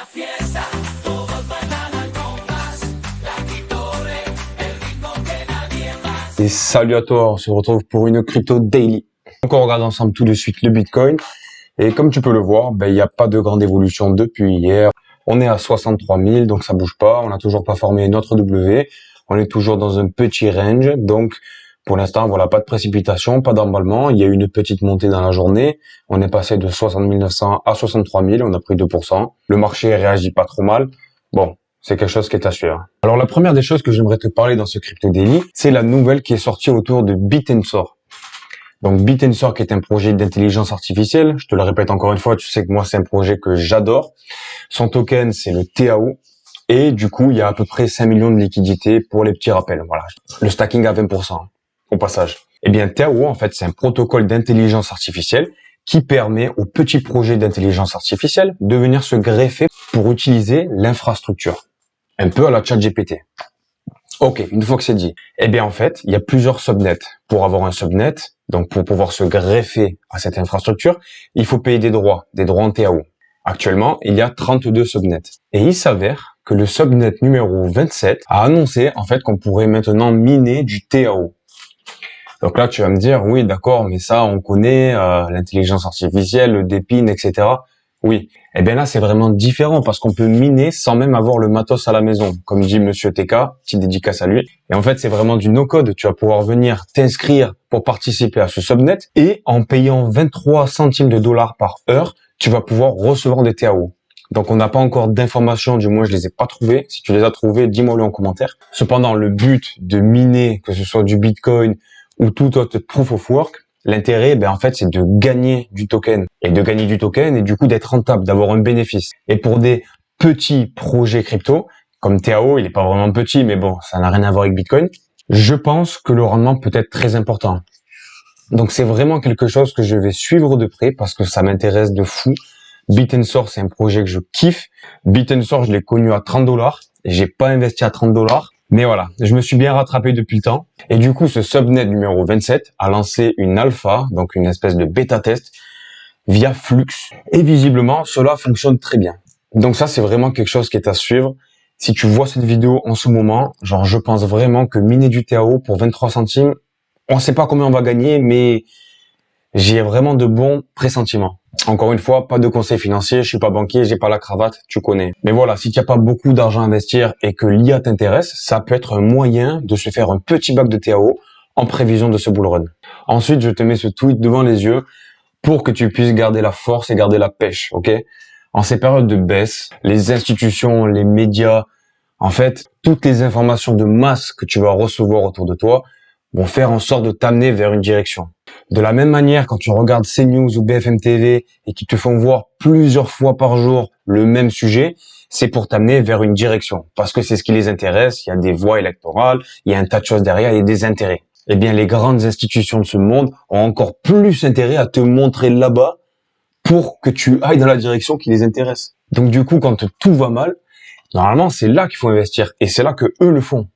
fiesta, todos bailan al compás, la Kitore, el ritmo que nadie más. Et salut à toi, on se retrouve pour une crypto daily. Donc on regarde ensemble tout de suite le Bitcoin. Et comme tu peux le voir, il n'y a pas de grande évolution depuis hier. On est à 63 000, donc ça bouge pas. On n'a toujours pas formé notre W. On est toujours dans un petit range. Donc pour l'instant, voilà, pas de précipitation, pas d'emballement. Il y a eu une petite montée dans la journée. On est passé de 60 900 à 63 000. On a pris 2%. Le marché réagit pas trop mal. Bon, c'est quelque chose qui est à suivre. Alors la première des choses que j'aimerais te parler dans ce crypto daily, c'est la nouvelle qui est sortie autour de Bit&Sor. Donc Bit&Sor qui est un projet d'intelligence artificielle. Je te le répète encore une fois, tu sais que moi c'est un projet que j'adore. Son token c'est le TAO. Et du coup, il y a à peu près 5 millions de liquidités pour les petits rappels. Voilà. Le stacking à 20%. Au passage. Eh bien, TAO, en fait, c'est un protocole d'intelligence artificielle qui permet aux petits projets d'intelligence artificielle de venir se greffer pour utiliser l'infrastructure. Un peu à la ChatGPT. Ok, une fois que c'est dit. Eh bien, en fait, il y a plusieurs subnets. Pour avoir un subnet, donc pour pouvoir se greffer à cette infrastructure, il faut payer des droits en TAO. Actuellement, il y a 32 subnets. Et il s'avère que le subnet numéro 27 a annoncé, en fait, qu'on pourrait maintenant miner du TAO. Donc là, tu vas me dire, oui, d'accord, mais ça, on connaît l'intelligence artificielle, le DeepIn, etc. Oui. Eh bien là, c'est vraiment différent parce qu'on peut miner sans même avoir le matos à la maison. Comme dit Monsieur TK, petite dédicace à lui. Et en fait, c'est vraiment du no-code. Tu vas pouvoir venir t'inscrire pour participer à ce subnet et en payant 23 centimes de dollars par heure, tu vas pouvoir recevoir des TAO. Donc on n'a pas encore d'informations, du moins je les ai pas trouvées. Si tu les as trouvées, dis-moi-le en commentaire. Cependant, le but de miner, que ce soit du Bitcoin ou tout autre proof of work, l'intérêt, en fait, c'est de gagner du token. Et de gagner du token et du coup d'être rentable, d'avoir un bénéfice. Et pour des petits projets crypto, comme TAO, il est pas vraiment petit, mais bon, ça n'a rien à voir avec Bitcoin, je pense que le rendement peut être très important. Donc c'est vraiment quelque chose que je vais suivre de près parce que ça m'intéresse de fou. Bit&Sor, c'est un projet que je kiffe. Bit&Sor, je l'ai connu à 30 dollars. J'ai pas investi à 30 dollars. Mais voilà, je me suis bien rattrapé depuis le temps. Et du coup, ce subnet numéro 27 a lancé une alpha, donc une espèce de bêta test, via Flux. Et visiblement, cela fonctionne très bien. Donc ça, c'est vraiment quelque chose qui est à suivre. Si tu vois cette vidéo en ce moment, genre, je pense vraiment que miner du TAO pour 23 centimes, on sait pas combien on va gagner, mais j'ai vraiment de bons pressentiments. Encore une fois, pas de conseil financier, je suis pas banquier, j'ai pas la cravate, tu connais. Mais voilà, si tu n'as pas beaucoup d'argent à investir et que l'IA t'intéresse, ça peut être un moyen de se faire un petit bac de TAO en prévision de ce bull run. Ensuite, je te mets ce tweet devant les yeux pour que tu puisses garder la force et garder la pêche, ok? En ces périodes de baisse, les institutions, les médias, en fait, toutes les informations de masse que tu vas recevoir autour de toi vont faire en sorte de t'amener vers une direction. De la même manière, quand tu regardes CNews ou BFM TV et qu'ils te font voir plusieurs fois par jour le même sujet, c'est pour t'amener vers une direction. Parce que c'est ce qui les intéresse, il y a des voix électorales, il y a un tas de choses derrière, il y a des intérêts. Eh bien, les grandes institutions de ce monde ont encore plus intérêt à te montrer là-bas pour que tu ailles dans la direction qui les intéresse. Donc du coup, quand tout va mal, normalement, c'est là qu'il faut investir. Et c'est là que eux le font.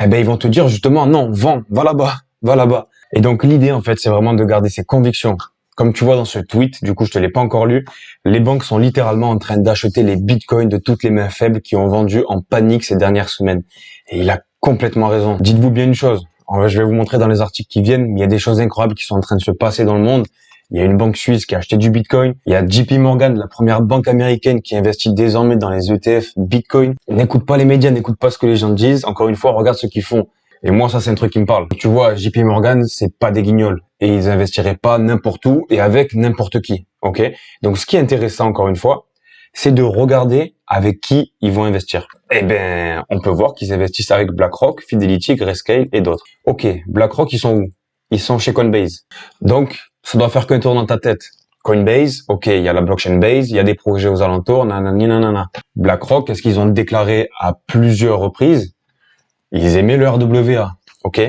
Eh ben, ils vont te dire justement, non, vends, va là-bas, va là-bas. Et donc, l'idée, en fait, c'est vraiment de garder ses convictions. Comme tu vois dans ce tweet, du coup, je te l'ai pas encore lu, les banques sont littéralement en train d'acheter les bitcoins de toutes les mains faibles qui ont vendu en panique ces dernières semaines. Et il a complètement raison. Dites-vous bien une chose. Je vais vous montrer dans les articles qui viennent, mais il y a des choses incroyables qui sont en train de se passer dans le monde. Il y a une banque suisse qui a acheté du Bitcoin. Il y a JP Morgan, la première banque américaine qui investit désormais dans les ETF Bitcoin. N'écoute pas les médias, n'écoute pas ce que les gens disent. Encore une fois, regarde ce qu'ils font. Et moi, ça, c'est un truc qui me parle. Tu vois, JP Morgan, c'est pas des guignols. Et ils investiraient pas n'importe où et avec n'importe qui. Ok? Donc, ce qui est intéressant, encore une fois, c'est de regarder avec qui ils vont investir. Eh ben, on peut voir qu'ils investissent avec BlackRock, Fidelity, Grayscale et d'autres. Ok, BlackRock, ils sont où? Ils sont chez Coinbase. Donc, ça doit faire qu'un tour dans ta tête. Coinbase, ok, il y a la blockchain base, il y a des projets aux alentours, nanani, nanana. BlackRock, est-ce qu'ils ont déclaré à plusieurs reprises? Ils aimaient le RWA, ok?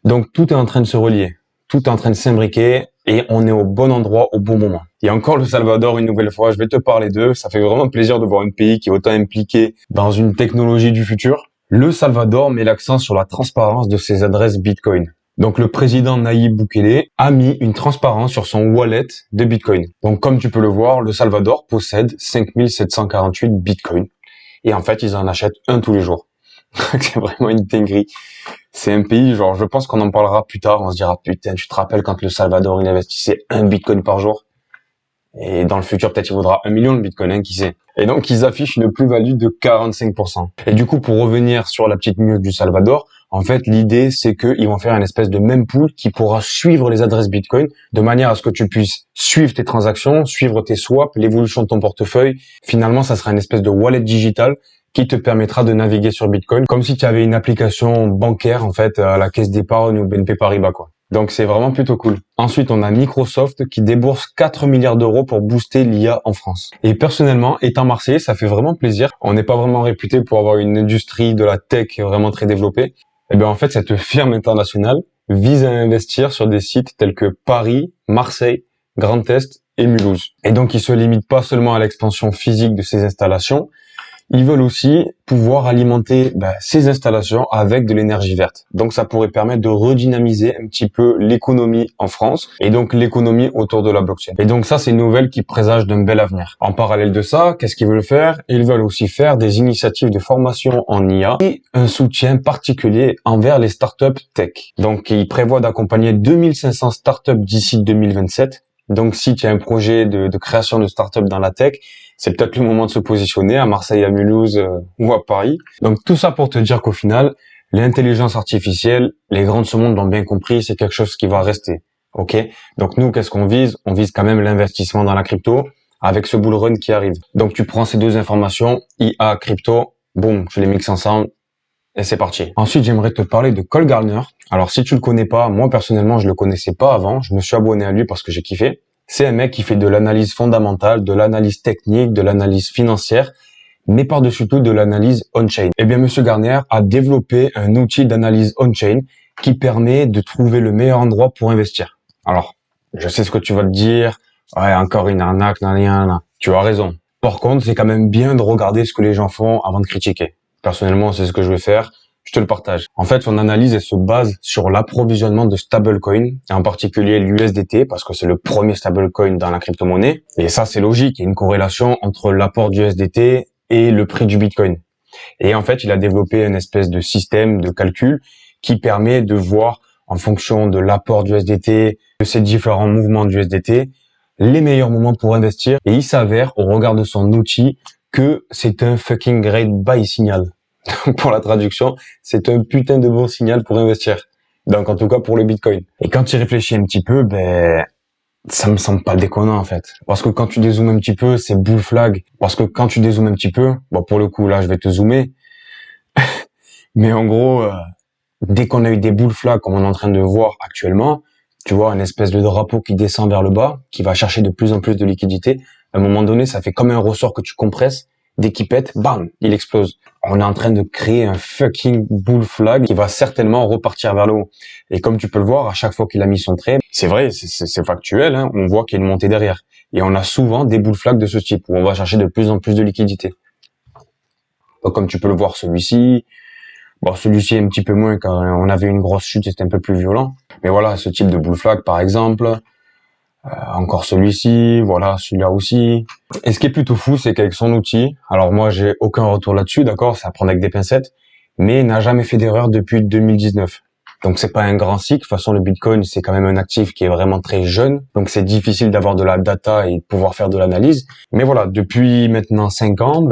Donc, tout est en train de se relier. Tout est en train de s'imbriquer et on est au bon endroit au bon moment. Il y a encore le Salvador une nouvelle fois, je vais te parler d'eux. Ça fait vraiment plaisir de voir un pays qui est autant impliqué dans une technologie du futur. Le Salvador met l'accent sur la transparence de ses adresses Bitcoin. Donc le président Nayib Bukele a mis une transparence sur son wallet de Bitcoin. Donc comme tu peux le voir, le Salvador possède 5748 Bitcoin. Et en fait, ils en achètent un tous les jours. C'est vraiment une dinguerie. C'est un pays, genre, je pense qu'on en parlera plus tard. On se dira, putain, tu te rappelles quand le Salvador, il investissait 1 Bitcoin par jour? Et dans le futur, peut-être il vaudra 1 million de Bitcoin, hein, qui sait. Et donc, ils affichent une plus-value de 45%. Et du coup, pour revenir sur la petite news du Salvador, en fait, l'idée, c'est qu'ils vont faire une espèce de mempool qui pourra suivre les adresses Bitcoin de manière à ce que tu puisses suivre tes transactions, suivre tes swaps, l'évolution de ton portefeuille. Finalement, ça sera une espèce de wallet digital qui te permettra de naviguer sur Bitcoin comme si tu avais une application bancaire, en fait, à la caisse d'épargne ou BNP Paribas, quoi. Donc, c'est vraiment plutôt cool. Ensuite, on a Microsoft qui débourse 4 milliards d'euros pour booster l'IA en France. Et personnellement, étant Marseillais, ça fait vraiment plaisir. On n'est pas vraiment réputé pour avoir une industrie de la tech vraiment très développée. Et bien, en fait, cette firme internationale vise à investir sur des sites tels que Paris, Marseille, Grand Est et Mulhouse. Et donc, ils se limitent pas seulement à l'expansion physique de ces installations, ils veulent aussi pouvoir alimenter ces installations avec de l'énergie verte. Donc ça pourrait permettre de redynamiser un petit peu l'économie en France et donc l'économie autour de la blockchain. Et donc ça, c'est une nouvelle qui présage d'un bel avenir. En parallèle de ça, qu'est-ce qu'ils veulent faire? Ils veulent aussi faire des initiatives de formation en IA et un soutien particulier envers les startups tech. Donc ils prévoient d'accompagner 2500 startups d'ici 2027. Donc si tu as un projet de création de start-up dans la tech, c'est peut-être le moment de se positionner à Marseille, à Mulhouse ou à Paris. Donc tout ça pour te dire qu'au final, l'intelligence artificielle, les grands de ce monde l'ont bien compris, c'est quelque chose qui va rester. Ok? Donc nous, qu'est-ce qu'on vise? On vise quand même l'investissement dans la crypto avec ce bull run qui arrive. Donc tu prends ces deux informations, IA, crypto, boum, je les mixe ensemble. Et c'est parti. Ensuite, j'aimerais te parler de Cole Gardner. Alors, si tu le connais pas, moi, personnellement, je le connaissais pas avant. Je me suis abonné à lui parce que j'ai kiffé. C'est un mec qui fait de l'analyse fondamentale, de l'analyse technique, de l'analyse financière, mais par-dessus tout de l'analyse on-chain. Eh bien, Monsieur Gardner a développé un outil d'analyse on-chain qui permet de trouver le meilleur endroit pour investir. Alors, je sais ce que tu vas te dire. Ouais, encore une arnaque, nan. Tu as raison. Par contre, c'est quand même bien de regarder ce que les gens font avant de critiquer. Personnellement, c'est ce que je vais faire. Je te le partage. En fait, son analyse, elle se base sur l'approvisionnement de stablecoins, et en particulier l'USDT, parce que c'est le premier stablecoin dans la crypto-monnaie. Et ça, c'est logique. Il y a une corrélation entre l'apport du USDT et le prix du Bitcoin. Et en fait, il a développé une espèce de système de calcul qui permet de voir, en fonction de l'apport du USDT, de ces différents mouvements du USDT, les meilleurs moments pour investir. Et il s'avère, au regard de son outil, que c'est un fucking great buy signal. Pour la traduction, c'est un putain de bon signal pour investir. Donc, en tout cas, pour le Bitcoin. Et quand tu y réfléchis un petit peu, ça me semble pas déconnant, en fait. Parce que quand tu dézoomes un petit peu, c'est bull flag. Parce que quand tu dézoomes un petit peu, pour le coup, là, je vais te zoomer. Mais en gros, dès qu'on a eu des bull flags, comme on est en train de voir actuellement, tu vois, une espèce de drapeau qui descend vers le bas, qui va chercher de plus en plus de liquidité. À un moment donné, ça fait comme un ressort que tu compresses. Dès qu'il pète, bam, il explose. On est en train de créer un fucking bull flag qui va certainement repartir vers le haut. Et comme tu peux le voir, à chaque fois qu'il a mis son trait, c'est vrai, c'est factuel, hein, on voit qu'il y a une montée derrière. Et on a souvent des bull flags de ce type, où on va chercher de plus en plus de liquidité. Donc, comme tu peux le voir, celui-ci est un petit peu moins, quand on avait une grosse chute, c'était un peu plus violent. Mais voilà, ce type de bull flag, par exemple, encore celui-ci, voilà, celui-là aussi. Et ce qui est plutôt fou, c'est qu'avec son outil, alors moi j'ai aucun retour là-dessus, d'accord, c'est à prendre avec des pincettes, mais il n'a jamais fait d'erreur depuis 2019. Donc c'est pas un grand cycle. De toute façon, le Bitcoin, c'est quand même un actif qui est vraiment très jeune, donc c'est difficile d'avoir de la data et de pouvoir faire de l'analyse. Mais voilà, depuis maintenant 5 ans,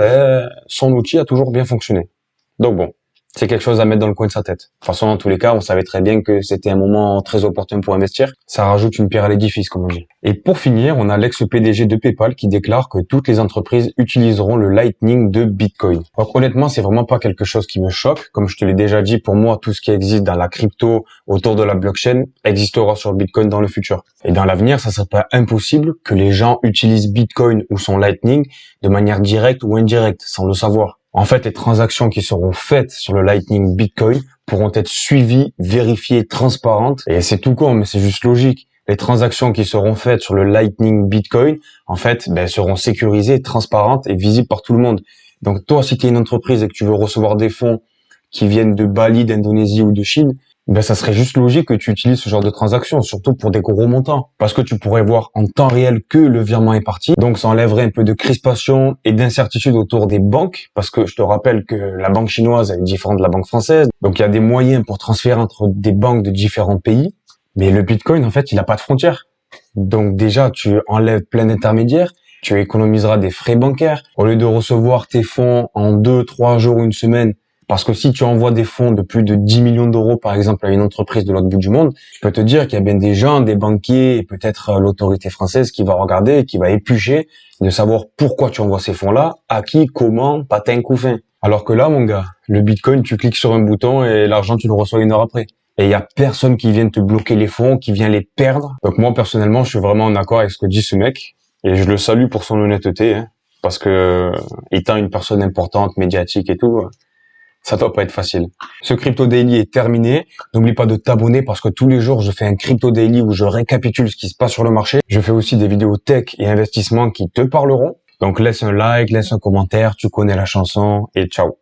son outil a toujours bien fonctionné. Donc bon, c'est quelque chose à mettre dans le coin de sa tête. De toute façon, dans tous les cas, on savait très bien que c'était un moment très opportun pour investir. Ça rajoute une pierre à l'édifice, comme on dit. Et pour finir, on a l'ex-PDG de PayPal qui déclare que toutes les entreprises utiliseront le Lightning de Bitcoin. Donc honnêtement, c'est vraiment pas quelque chose qui me choque. Comme je te l'ai déjà dit, pour moi, tout ce qui existe dans la crypto autour de la blockchain existera sur Bitcoin dans le futur. Et dans l'avenir, ça serait pas impossible que les gens utilisent Bitcoin ou son Lightning de manière directe ou indirecte, sans le savoir. En fait, les transactions qui seront faites sur le Lightning Bitcoin pourront être suivies, vérifiées, transparentes. Et c'est tout con, mais c'est juste logique. Les transactions qui seront faites sur le Lightning Bitcoin, en fait, seront sécurisées, transparentes et visibles par tout le monde. Donc toi, si tu es une entreprise et que tu veux recevoir des fonds qui viennent de Bali, d'Indonésie ou de Chine, Ben, ça serait juste logique que tu utilises ce genre de transaction, surtout pour des gros montants. Parce que tu pourrais voir en temps réel que le virement est parti. Donc, ça enlèverait un peu de crispation et d'incertitude autour des banques. Parce que je te rappelle que la banque chinoise, elle est différente de la banque française. Donc, il y a des moyens pour transférer entre des banques de différents pays. Mais le Bitcoin, en fait, il n'a pas de frontières. Donc, déjà, tu enlèves plein d'intermédiaires. Tu économiseras des frais bancaires. Au lieu de recevoir tes fonds en 2, 3 jours ou une semaine, parce que si tu envoies des fonds de plus de 10 millions d'euros, par exemple, à une entreprise de l'autre bout du monde, je peux te dire qu'il y a bien des gens, des banquiers et peut-être l'autorité française qui va regarder et qui va éplucher de savoir pourquoi tu envoies ces fonds-là, à qui, comment, patin, couffin. Alors que là, mon gars, le Bitcoin, tu cliques sur un bouton et l'argent, tu le reçois 1 heure après. Et il y a personne qui vient te bloquer les fonds, qui vient les perdre. Donc moi, personnellement, je suis vraiment en accord avec ce que dit ce mec. Et je le salue pour son honnêteté, hein, parce que étant une personne importante, médiatique et tout, ça doit pas être facile. Ce Crypto Daily est terminé. N'oublie pas de t'abonner parce que tous les jours, je fais un Crypto Daily où je récapitule ce qui se passe sur le marché. Je fais aussi des vidéos tech et investissement qui te parleront. Donc laisse un like, laisse un commentaire, tu connais la chanson et ciao.